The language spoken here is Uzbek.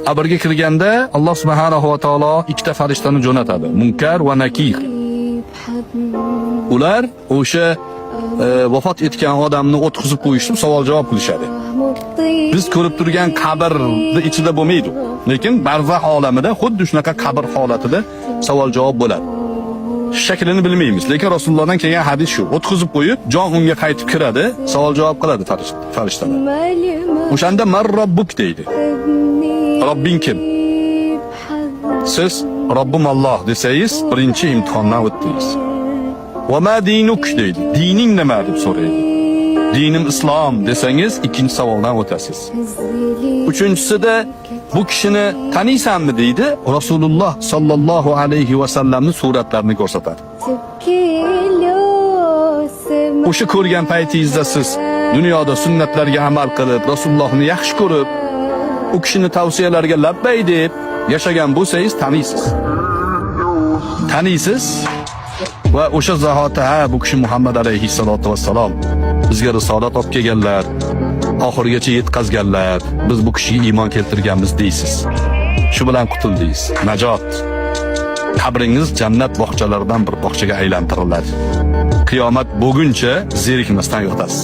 Qabrga kirganda Alloh subhanahu va taolo ikkita farishtani jo'natadi. Munkar va nakir. Ular o'sha vafot etgan odamni o'tkazib qo'yishni savol-javob qilishadi. Biz ko'rib turgan qabrning ichida bo'lmaydi. Lekin barzakh olamida xuddi shunaqa qabr holatida savol-javob bo'ladi. Shaklini bilmaymiz, lekin Rasulullohdan kelgan hadis shu. O'tkazib qo'yib, jon unga qaytib kiradi, savol-javob qiladi farishtalar. O'shanda man robbuk deydi. Robbing kim? Siz Robbim Alloh desangiz, birinchi imtihondan o'tdingiz. Va ma dinuk deydi. Dining nima deb so'raydi. Dinim islom desangiz, ikkinchi savoldan o'tasiz. Uchinchisida bu kishini taniysanmi deydi. Rasululloh sallallohu alayhi va sallamning suratlarini ko'rsatadi. O'sha ko'rgan paytingizda siz dunyoda sunnatlarga amal qilib, Rasulullohni yaxshi ko'rib, u kishini tavsiyalariga labbay deb yashagan bo'lsangiz, taniysiz. Va o'sha zahoti bu kishi Muhammad alayhissalatu vassalom bizga risolat olib kelganlar, oxirigacha yetkazganlar, biz bu kishiga iymon keltirganmiz deysiz. Shu bilan qutuldingiz. Najot. Qabringiz jannat bog'chalaridan bir bog'chaga aylantiriladi. Qiyomat bo'lguncha zerikmasdan yotasiz.